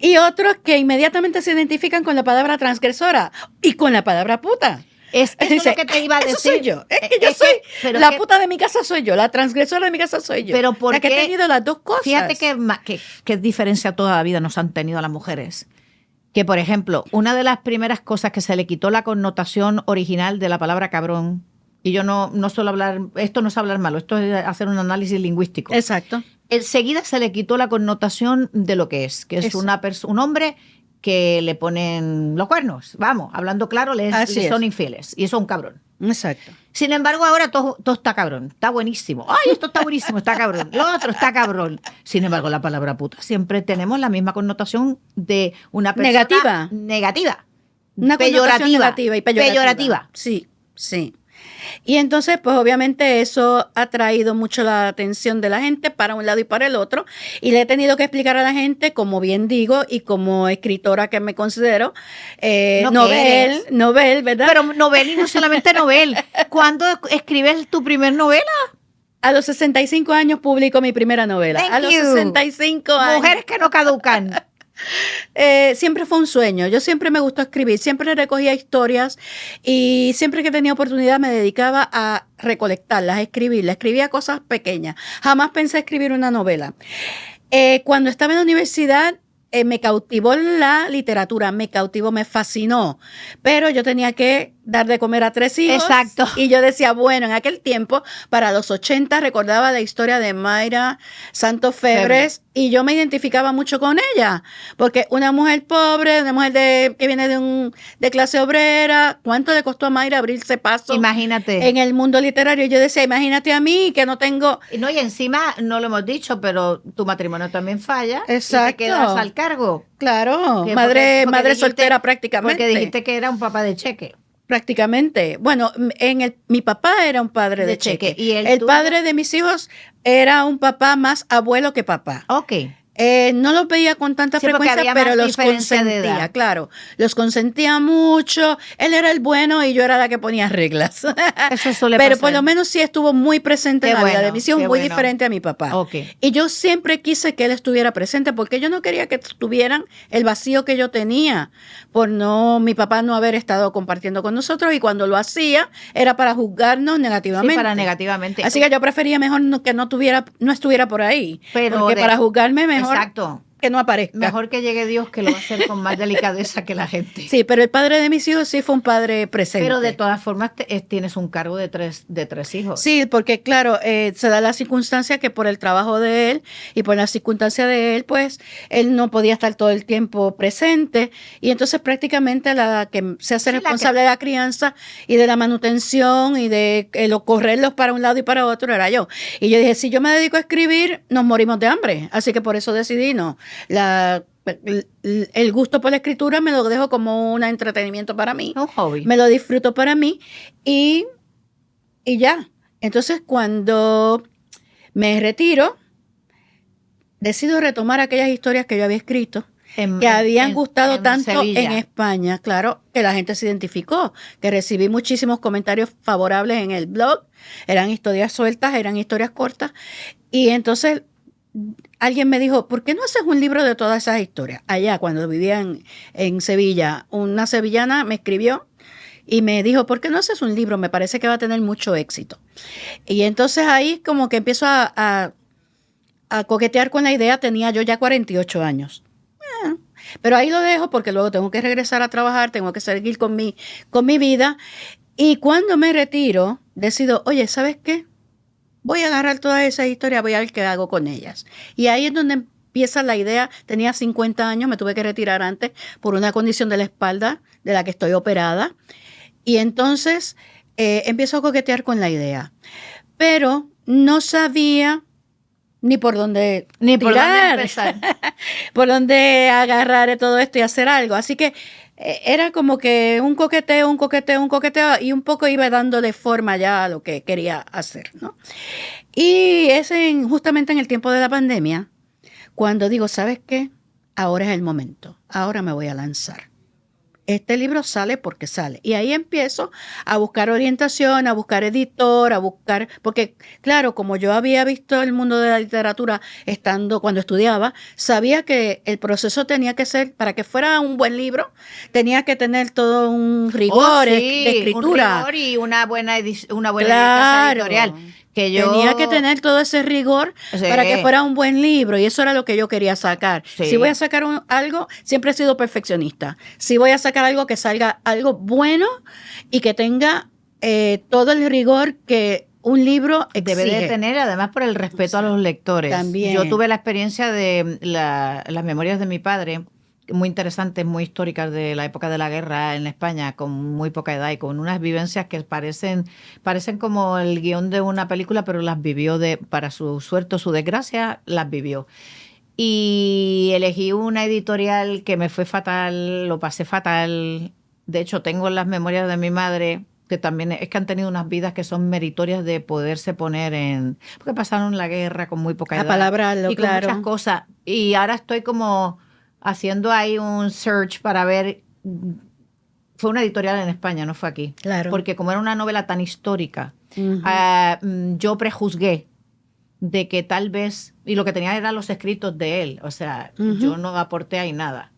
Y otros que inmediatamente se identifican con la palabra transgresora y con la palabra puta. Eso es lo que te iba a decir. Eso soy yo. Es que yo soy la puta de mi casa soy yo, la transgresora de mi casa soy yo. Pero ¿por qué? Que he tenido las dos cosas. Fíjate que diferencia toda la vida nos han tenido a las mujeres. Que, por ejemplo, una de las primeras cosas que se le quitó la connotación original de la palabra cabrón, y yo no suelo hablar, esto no es hablar malo, esto es hacer un análisis lingüístico. Exacto. Enseguida se le quitó la connotación de lo que es un hombre que le ponen los cuernos. Vamos, hablando claro, le son infieles. Y eso es un cabrón. Exacto. Sin embargo, ahora todo está cabrón. Está buenísimo. ¡Ay, esto está buenísimo! Está cabrón. Lo otro está cabrón. Sin embargo, la palabra puta siempre tenemos la misma connotación de una persona negativa. Una connotación negativa y peyorativa. Sí, sí. Y entonces, pues obviamente eso ha traído mucho la atención de la gente para un lado y para el otro. Y le he tenido que explicar a la gente, como bien digo, y como escritora que me considero, novel, ¿verdad? Pero novel y no solamente novel. ¿Cuándo escribes tu primer novela? A los 65 años publico mi primera novela. Thank a los you. 65 años. Mujeres que no caducan. Siempre fue un sueño. Yo siempre me gustó escribir, siempre recogía historias y siempre que tenía oportunidad me dedicaba a recolectarlas, a escribirlas. Escribía cosas pequeñas. Jamás pensé escribir una novela. Cuando estaba en la universidad, me cautivó la literatura, me fascinó. Pero yo tenía que dar de comer a 3 hijos. Exacto. Y yo decía, bueno, en aquel tiempo, para los 80, recordaba la historia de Mayra Santos Febres y yo me identificaba mucho con ella, porque una mujer pobre, una mujer que viene de clase obrera, ¿cuánto le costó a Mayra abrirse paso? Imagínate. En el mundo literario. Yo decía, imagínate a mí, que no tengo... No, y encima, no lo hemos dicho, pero tu matrimonio también falla. Exacto. Y te quedas al cargo. Claro, porque madre dijiste, soltera prácticamente. Porque dijiste que era un papá de cheque. Prácticamente. Bueno, mi papá era un padre de cheque. ¿Y el padre de mis hijos era un papá más abuelo que papá. Ok. No los veía con tanta frecuencia, pero los consentía, claro. Los consentía mucho. Él era el bueno y yo era la que ponía reglas. Eso suele pero pasar. Por lo menos sí estuvo muy presente en la vida de mis hijos, muy diferente a mi papá. Okay. Y yo siempre quise que él estuviera presente porque yo no quería que tuvieran el vacío que yo tenía por mi papá no haber estado compartiendo con nosotros, y cuando lo hacía era para juzgarnos negativamente. Sí, para negativamente. Así que yo prefería mejor que no estuviera por ahí. Porque para juzgarme mejor exacto. que no aparezca. Mejor que llegue Dios, que lo va a hacer con más delicadeza que la gente. Sí, pero el padre de mis hijos sí fue un padre presente. Pero de todas formas tienes un cargo de tres hijos. Sí, porque claro, se da la circunstancia que por el trabajo de él y por la circunstancia de él, pues él no podía estar todo el tiempo presente, y entonces prácticamente la que se hace responsable de la crianza y de la manutención y de correrlos para un lado y para otro era yo. Y yo dije, si yo me dedico a escribir, nos morimos de hambre. Así que por eso decidí no. El gusto por la escritura me lo dejo como un entretenimiento para mí. Un hobby. Me lo disfruto para mí y ya. Entonces, cuando me retiro, decido retomar aquellas historias que yo había escrito, que habían gustado tanto Sevilla. En España. Claro, que la gente se identificó, que recibí muchísimos comentarios favorables en el blog. Eran historias sueltas, eran historias cortas. Y entonces alguien me dijo, ¿por qué no haces un libro de todas esas historias? Allá, cuando vivía en Sevilla, una sevillana me escribió y me dijo, ¿por qué no haces un libro? Me parece que va a tener mucho éxito. Y entonces ahí como que empiezo a coquetear con la idea. Tenía yo ya 48 años. Pero ahí lo dejo porque luego tengo que regresar a trabajar, tengo que seguir con mi vida. Y cuando me retiro, decido, oye, ¿sabes qué? Voy a agarrar todas esas historias, voy a ver qué hago con ellas. Y ahí es donde empieza la idea. Tenía 50 años, me tuve que retirar antes por una condición de la espalda de la que estoy operada. Y entonces empiezo a coquetear con la idea. Pero no sabía ni por dónde empezar. por dónde agarrar todo esto y hacer algo. Así que era como que un coqueteo, y un poco iba dándole forma ya a lo que quería hacer, ¿no? Y es justamente en el tiempo de la pandemia, cuando digo, ¿sabes qué? Ahora es el momento, ahora me voy a lanzar. Este libro sale porque sale. Y ahí empiezo a buscar orientación, a buscar editor, porque claro, como yo había visto el mundo de la literatura cuando estudiaba, sabía que el proceso tenía que ser, para que fuera un buen libro, tenía que tener todo un rigor de escritura. Un rigor y una buena Claro. editorial. Tenía que tener todo ese rigor para que fuera un buen libro, y eso era lo que yo quería sacar. Sí. Si voy a sacar algo, siempre he sido perfeccionista. Si voy a sacar algo, que salga algo bueno y que tenga todo el rigor que un libro exige. Debe de tener, además, por el respeto a los lectores. También. Yo tuve la experiencia de las memorias de mi padre, muy interesantes, muy históricas, de la época de la guerra en España, con muy poca edad y con unas vivencias que parecen como el guión de una película, pero las vivió para su suerte o su desgracia, las vivió. Y elegí una editorial que me fue fatal, lo pasé fatal. De hecho, tengo en las memorias de mi madre, que también es que han tenido unas vidas que son meritorias de poderse poner porque pasaron la guerra con muy poca edad. A palabrarlo, y con claro. muchas cosas. Y ahora estoy como haciendo ahí un search para ver. Fue una editorial en España, no fue aquí. Claro. Porque como era una novela tan histórica, Uh-huh. yo prejuzgué de que tal vez, y lo que tenía eran los escritos de él, o sea, Uh-huh. yo no aporté ahí nada.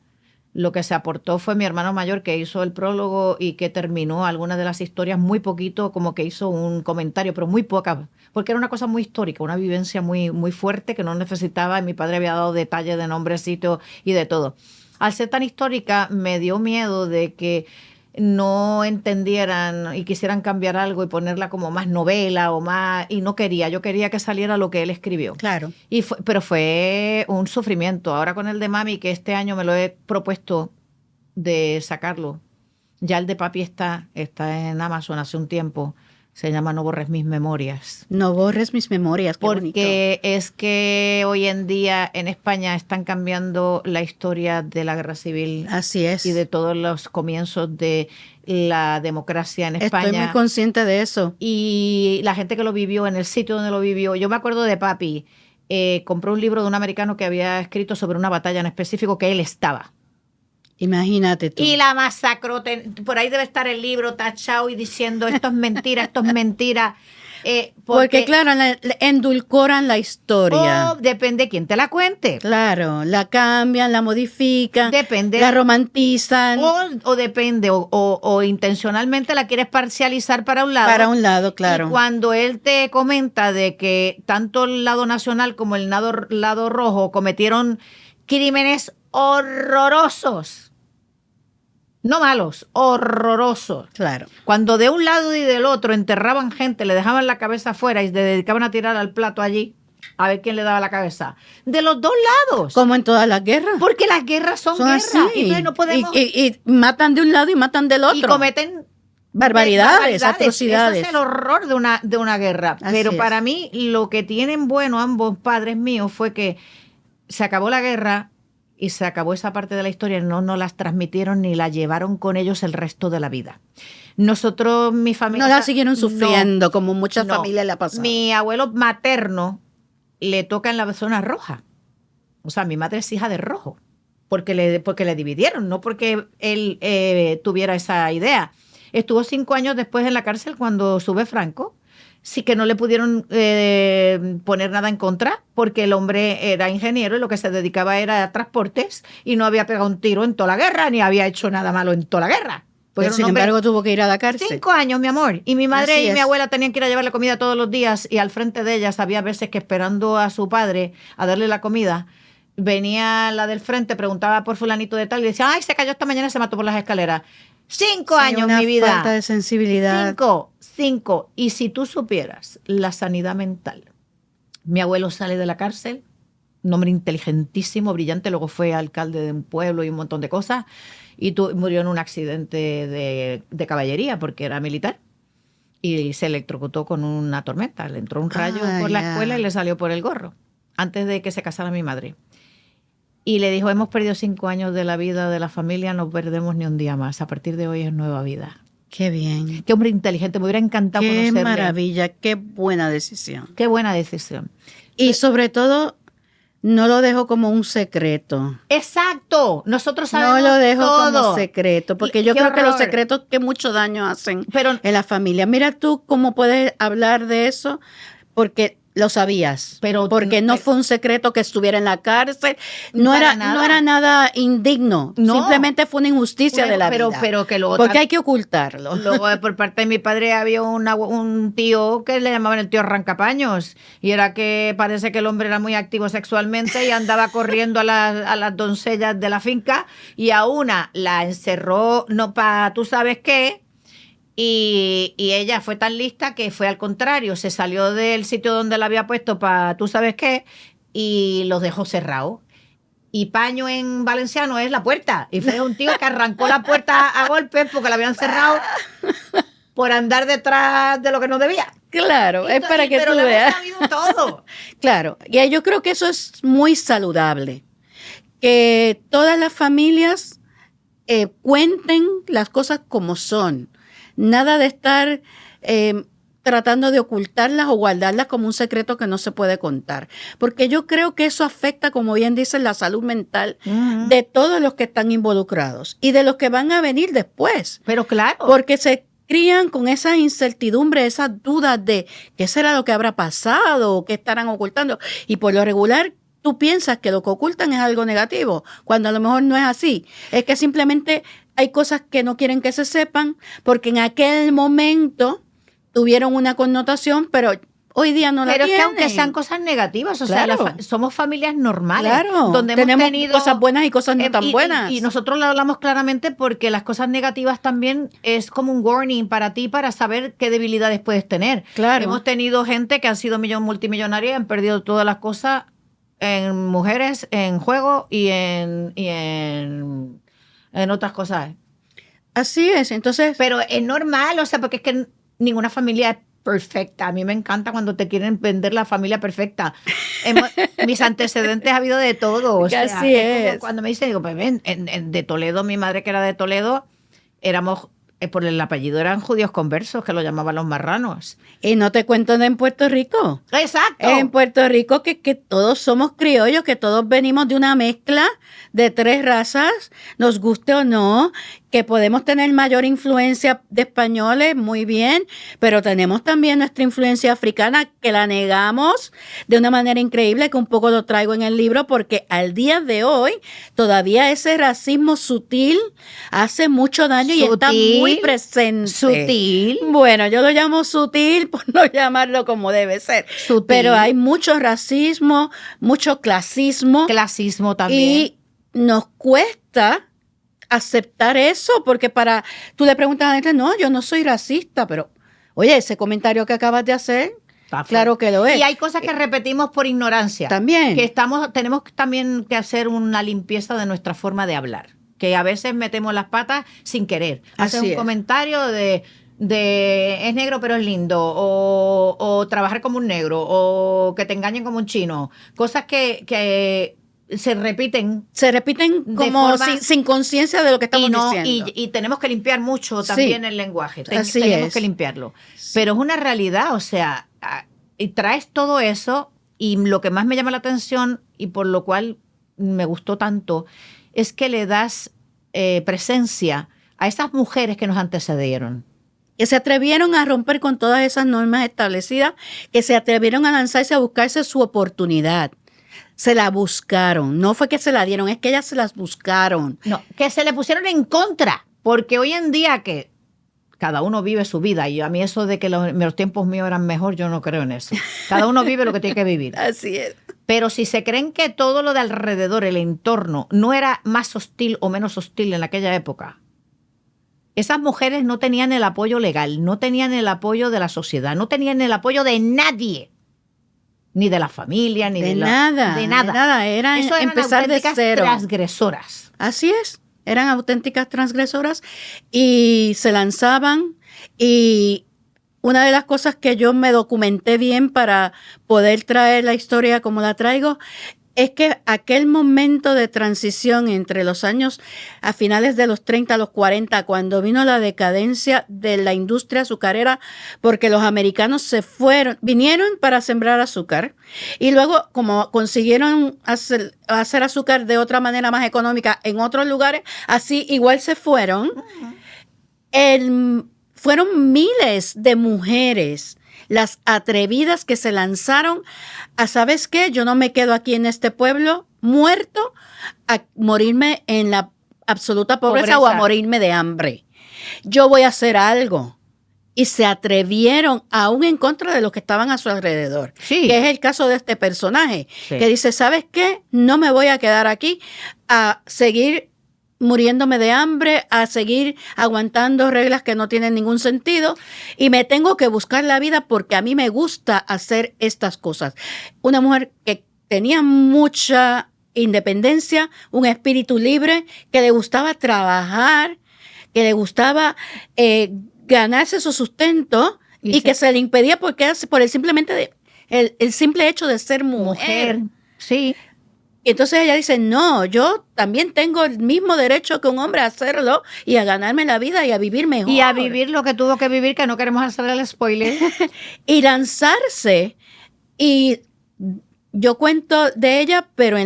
Lo que se aportó fue mi hermano mayor, que hizo el prólogo y que terminó algunas de las historias muy poquito, como que hizo un comentario, pero muy poca, porque era una cosa muy histórica, una vivencia muy, muy fuerte que no necesitaba, y mi padre había dado detalles de nombrecitos y de todo. Al ser tan histórica, me dio miedo de que no entendieran y quisieran cambiar algo y ponerla como más novela o más, y no quería, yo quería que saliera lo que él escribió. Claro. Pero fue un sufrimiento. Ahora con el de Mami, que este año me lo he propuesto de sacarlo, ya el de Papi está en Amazon hace un tiempo. Se llama No borres mis memorias. No borres mis memorias, qué bonito. Porque es que hoy en día en España están cambiando la historia de la guerra civil. Así es. Y de todos los comienzos de la democracia en España. Estoy muy consciente de eso. Y la gente que lo vivió, en el sitio donde lo vivió. Yo me acuerdo de Papi, compró un libro de un americano que había escrito sobre una batalla en específico que él estaba. Imagínate tú. Y la masacró. Por ahí debe estar el libro tachado y diciendo esto es mentira, esto es mentira. Porque claro, endulcoran la historia. Depende de quién te la cuente. Claro, la cambian, la modifican, Depende. La romantizan. O depende, o intencionalmente la quieres parcializar para un lado. Para un lado, claro. Y cuando él te comenta de que tanto el lado nacional como el lado rojo cometieron crímenes horrorosos. No malos, horrorosos. Claro. Cuando de un lado y del otro enterraban gente, le dejaban la cabeza afuera y se dedicaban a tirar al plato allí, a ver quién le daba la cabeza. De los dos lados. Como en todas las guerras. Porque las guerras son guerras. Así. Entonces no podemos... Y matan de un lado y matan del otro. Y cometen... barbaridades, atrocidades. Ese es el horror de una guerra. Así Pero es. para mí, lo que tienen bueno ambos padres míos fue que se acabó la guerra y se acabó esa parte de la historia, no las transmitieron ni la llevaron con ellos el resto de la vida. Nosotros, mi familia... No la siguieron sufriendo, como muchas familias le ha pasado. Mi abuelo materno le toca en la zona roja. O sea, mi madre es hija de rojo, porque le dividieron, no porque él tuviera esa idea. Estuvo 5 años después en la cárcel cuando sube Franco. Sí que no le pudieron poner nada en contra porque el hombre era ingeniero y lo que se dedicaba era a transportes y no había pegado un tiro en toda la guerra ni había hecho nada malo en toda la guerra. Porque Pero sin embargo tuvo que ir a la cárcel. 5 años, mi amor. Y mi madre Así y mi es. abuela tenían que ir a llevarle comida todos los días y al frente de ellas había veces que esperando a su padre a darle la comida, venía la del frente, preguntaba por fulanito de tal y decía, ay, se cayó esta mañana y se mató por las escaleras. 5 Sí, años, una mi vida. falta de sensibilidad. 5. Y si tú supieras la sanidad mental. Mi abuelo sale de la cárcel, un hombre inteligentísimo, brillante, luego fue alcalde de un pueblo y un montón de cosas, y murió en un accidente de caballería porque era militar y se electrocutó con una tormenta. Le entró un rayo por la escuela y le salió por el gorro, antes de que se casara mi madre. Y le dijo, hemos perdido 5 años de la vida de la familia, no perdemos ni un día más. A partir de hoy es nueva vida. Qué bien. Qué hombre inteligente, me hubiera encantado Qué conocerle. maravilla, qué buena decisión. Qué buena decisión. Y sobre todo, no lo dejo como un secreto. Exacto, nosotros sabemos No lo dejo todo. como secreto, porque Y yo qué creo que los horror. secretos que mucho daño hacen Pero en la familia. Mira tú cómo puedes hablar de eso, porque lo sabías, porque no fue un secreto que estuviera en la cárcel, no era nada indigno, No. simplemente fue una injusticia de la vida. Pero que luego porque hay que ocultarlo. Luego, por parte de mi padre había un tío que le llamaban el tío Arrancapaños, y era que parece que el hombre era muy activo sexualmente y andaba corriendo a las doncellas de la finca, y a una la encerró, no para tú sabes qué, y ella fue tan lista que fue al contrario, se salió del sitio donde la había puesto para tú sabes qué y los dejó cerrados. Y paño en valenciano es la puerta. Y fue un tío que arrancó la puerta a golpes porque la habían cerrado por andar detrás de lo que no debía. Claro, es para que pero tú lo hemos veas. sabido todo. Claro, y yo creo que eso es muy saludable. Que todas las familias cuenten las cosas como son. Nada de estar tratando de ocultarlas o guardarlas como un secreto que no se puede contar. Porque yo creo que eso afecta, como bien dicen, la salud mental de todos los que están involucrados y de los que van a venir después. Pero claro. Porque se crían con esa incertidumbre, esas dudas de qué será lo que habrá pasado o qué estarán ocultando. Y por lo regular, tú piensas que lo que ocultan es algo negativo, cuando a lo mejor no es así. Es que simplemente hay cosas que no quieren que se sepan porque en aquel momento tuvieron una connotación, pero hoy día no la tienen. Pero es que aunque sean cosas negativas, o Claro. sea, somos familias normales. Claro, donde tenemos hemos tenido cosas buenas y cosas no tan buenas. Y nosotros lo hablamos claramente porque las cosas negativas también es como un warning para ti, para saber qué debilidades puedes tener. Claro. Hemos tenido gente que han sido multimillonarias y han perdido todas las cosas en mujeres, en juego y en otras cosas. Así es, entonces... Pero es normal, o sea, porque es que ninguna familia es perfecta. A mí me encanta cuando te quieren vender la familia perfecta. Mis antecedentes ha habido de todo. O sea, así es. Cuando me dicen, digo, pues ven, de Toledo, mi madre que era de Toledo, éramos, por el apellido eran judíos conversos, que lo llamaban los marranos. Y no te cuento de en Puerto Rico. Exacto. En Puerto Rico que todos somos criollos, que todos venimos de una mezcla de 3 razas, nos guste o no, que podemos tener mayor influencia de españoles, muy bien, pero tenemos también nuestra influencia africana que la negamos de una manera increíble, que un poco lo traigo en el libro, porque al día de hoy todavía ese racismo sutil hace mucho daño y está muy presente. Sutil. Bueno, yo lo llamo sutil por no llamarlo como debe ser. Sutil. Pero hay mucho racismo, mucho clasismo. Clasismo también. Y nos cuesta aceptar eso, porque tú le preguntas a la gente, no, yo no soy racista, pero oye, ese comentario que acabas de hacer, claro que lo es. Y hay cosas que repetimos por ignorancia. También. Que tenemos también que hacer una limpieza de nuestra forma de hablar, que a veces metemos las patas sin querer. Haces un comentario de es negro pero es lindo, o trabajar como un negro, o que te engañen como un chino. Cosas que se repiten como sin conciencia de lo que estamos diciendo. Y tenemos que limpiar mucho también el lenguaje. Tenemos que limpiarlo. Sí. Pero es una realidad, o sea, y traes todo eso, y lo que más me llama la atención y por lo cual me gustó tanto es que le das presencia a esas mujeres que nos antecedieron. Que se atrevieron a romper con todas esas normas establecidas, que se atrevieron a lanzarse a buscarse su oportunidad. Se la buscaron, no fue que se la dieron, es que ellas se las buscaron. No, que se le pusieron en contra. Porque hoy en día que cada uno vive su vida, y a mí eso de que los tiempos míos eran mejor, yo no creo en eso. Cada uno vive lo que tiene que vivir. Así es. Pero si se creen que todo lo de alrededor, el entorno, no era más hostil o menos hostil en aquella época, esas mujeres no tenían el apoyo legal, no tenían el apoyo de la sociedad, no tenían el apoyo de nadie. Ni de la familia, ni de nada. De nada. De nada. Eran empezar de cero. Transgresoras. Así es. Eran auténticas transgresoras y se lanzaban. Y una de las cosas que yo me documenté bien para poder traer la historia como la traigo es que aquel momento de transición entre los años a finales de los 30 a los 40, cuando vino la decadencia de la industria azucarera, porque los americanos vinieron para sembrar azúcar y luego como consiguieron hacer azúcar de otra manera más económica en otros lugares, así igual se fueron. Fueron miles de mujeres las atrevidas que se lanzaron a, ¿sabes qué? Yo no me quedo aquí en este pueblo muerto a morirme en la absoluta pobreza o a morirme de hambre. Yo voy a hacer algo. Y se atrevieron aún en contra de los que estaban a su alrededor. Sí. Que es el caso de este personaje, que dice, ¿sabes qué? No me voy a quedar aquí a seguir muriéndome de hambre, a seguir aguantando reglas que no tienen ningún sentido y me tengo que buscar la vida porque a mí me gusta hacer estas cosas. Una mujer que tenía mucha independencia, un espíritu libre, que le gustaba trabajar, que le gustaba ganarse su sustento y que se le impedía por el simplemente el simple hecho de ser mujer. Sí. Entonces ella dice, no, yo también tengo el mismo derecho que un hombre a hacerlo y a ganarme la vida y a vivir mejor. Y a vivir lo que tuvo que vivir, que no queremos hacer el spoiler. Y lanzarse. Y yo cuento de ella, pero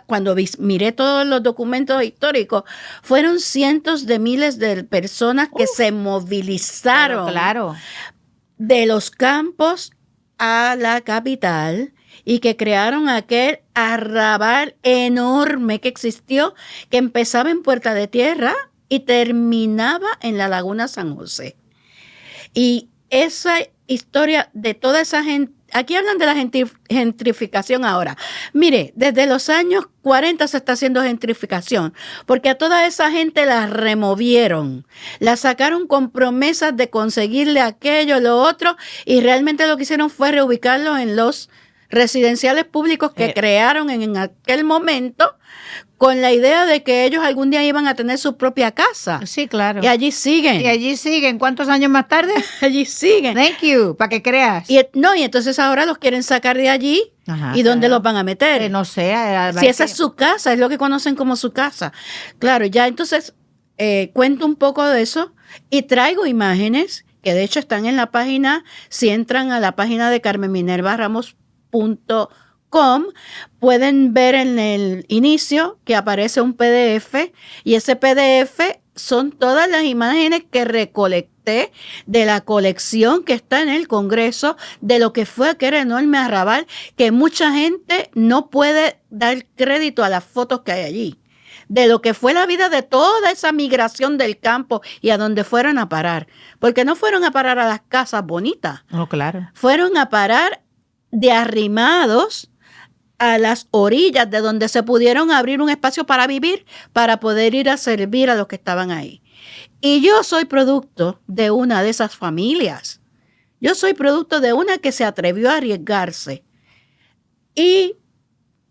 cuando miré todos los documentos históricos, fueron cientos de miles de personas que se movilizaron de los campos a la capital y que crearon aquel arrabal enorme que existió, que empezaba en Puerta de Tierra y terminaba en la Laguna San José. Y esa historia de toda esa gente, aquí hablan de la gentrificación ahora. Mire, desde los años 40 se está haciendo gentrificación, porque a toda esa gente la removieron, la sacaron con promesas de conseguirle aquello, lo otro, y realmente lo que hicieron fue reubicarlos en los residenciales públicos que crearon en aquel momento con la idea de que ellos algún día iban a tener su propia casa. Sí, claro. Y allí siguen. Y allí siguen. ¿Cuántos años más tarde? Allí siguen. Thank you, para que creas. Y entonces ahora los quieren sacar de allí. Ajá, ¿y dónde los van a meter? No sé. Si esa es su casa, es lo que conocen como su casa. Claro, ya entonces cuento un poco de eso y traigo imágenes que de hecho están en la página, si entran a la página de carmenminervaramos.com, pueden ver en el inicio que aparece un PDF y ese PDF son todas las imágenes que recolecté de la colección que está en el Congreso de lo que fue aquel enorme arrabal que mucha gente no puede dar crédito a las fotos que hay allí, de lo que fue la vida de toda esa migración del campo y a donde fueron a parar, porque no fueron a parar a las casas bonitas, claro, fueron a parar de arrimados a las orillas de donde se pudieron abrir un espacio para vivir, para poder ir a servir a los que estaban ahí. Y yo soy producto de una de esas familias. Yo soy producto de una que se atrevió a arriesgarse y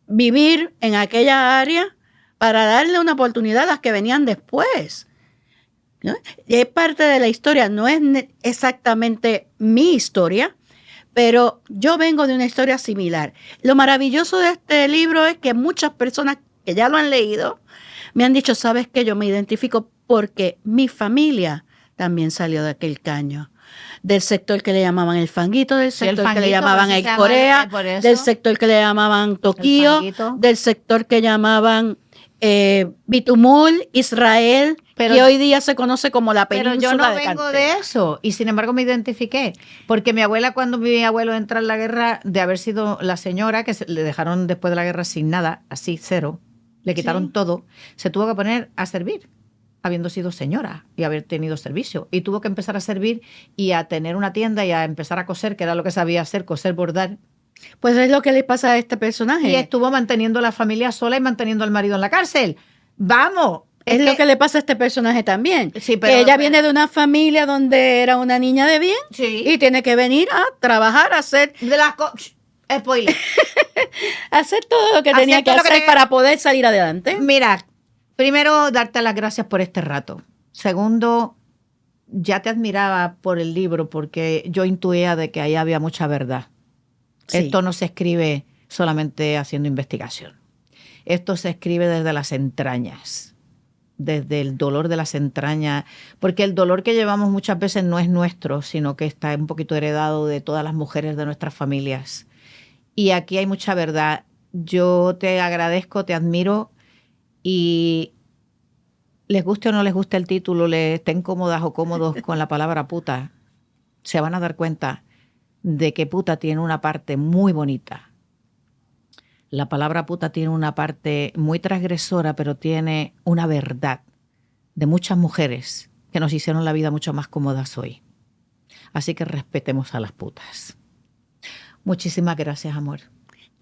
vivir en aquella área para darle una oportunidad a las que venían después, ¿no? Y es parte de la historia, no es exactamente mi historia, pero yo vengo de una historia similar. Lo maravilloso de este libro es que muchas personas que ya lo han leído me han dicho, ¿sabes qué? Yo me identifico porque mi familia también salió de aquel caño. Del sector que le llamaban el fanguito, del sector que le llamaban el Corea, del sector que le llamaban Tokio, del sector que llamaban Bitumul, Israel, que hoy día se conoce como la península de Cantera. Pero yo no vengo de eso y sin embargo me identifiqué, porque mi abuela, cuando mi abuelo entra en la guerra, de haber sido la señora que le dejaron después de la guerra sin nada, así cero, le quitaron todo, se tuvo que poner a servir habiendo sido señora y haber tenido servicio. Y tuvo que empezar a servir y a tener una tienda y a empezar a coser, que era lo que sabía hacer, coser, bordar. Pues es lo que le pasa a este personaje. Y estuvo manteniendo a la familia sola y manteniendo al marido en la cárcel. ¡Vamos! Es lo que le pasa a este personaje también. Sí, pero, que ella viene de una familia donde era una niña de bien sí. Y tiene que venir a trabajar, a hacer... De las spoiler. hacer todo lo que tenía que hacer para poder salir adelante. Mira, primero, darte las gracias por este rato. Segundo, ya te admiraba por el libro porque yo intuía de que ahí había mucha verdad. Sí. Esto no se escribe solamente haciendo investigación. Esto se escribe desde las entrañas, desde el dolor de las entrañas, porque el dolor que llevamos muchas veces no es nuestro, sino que está un poquito heredado de todas las mujeres de nuestras familias. Y aquí hay mucha verdad. Yo te agradezco, te admiro y les guste o no les guste el título, les estén cómodas o cómodos con la palabra puta, se van a dar cuenta de que puta tiene una parte muy bonita. La palabra puta tiene una parte muy transgresora, pero tiene una verdad de muchas mujeres que nos hicieron la vida mucho más cómoda hoy. Así que respetemos a las putas. Muchísimas gracias, amor.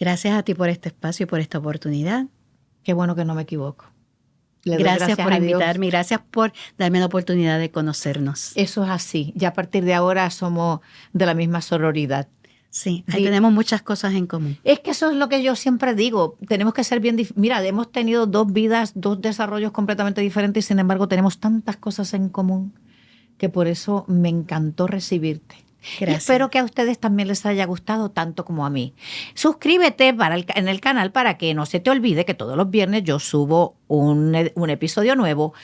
Gracias a ti por este espacio y por esta oportunidad. Qué bueno que no me equivoco. Gracias por invitarme, gracias por darme la oportunidad de conocernos. Eso es así. Ya a partir de ahora somos de la misma sororidad. Sí, ahí tenemos muchas cosas en común. Es que eso es lo que yo siempre digo. Tenemos que ser bien... Mira, hemos tenido 2 vidas, 2 desarrollos completamente diferentes y sin embargo tenemos tantas cosas en común que por eso me encantó recibirte. Gracias. Y espero que a ustedes también les haya gustado tanto como a mí. Suscríbete en el canal para que no se te olvide que todos los viernes yo subo un episodio nuevo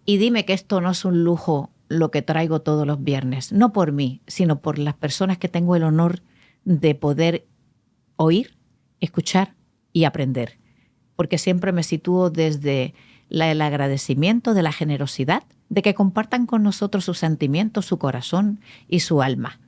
y dime que esto no es un lujo lo que traigo todos los viernes. No por mí, sino por las personas que tengo el honor de poder oír, escuchar y aprender. Porque siempre me sitúo desde el agradecimiento de la generosidad, de que compartan con nosotros sus sentimientos, su corazón y su alma.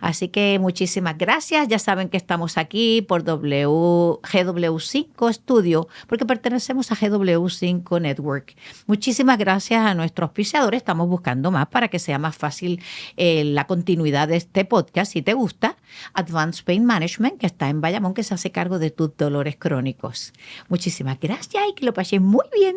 Así que muchísimas gracias. Ya saben que estamos aquí por GW5 Studio porque pertenecemos a GW5 Network. Muchísimas gracias a nuestros auspiciadores. Estamos buscando más para que sea más fácil la continuidad de este podcast. Si te gusta, Advanced Pain Management, que está en Bayamón, que se hace cargo de tus dolores crónicos. Muchísimas gracias y que lo pases muy bien.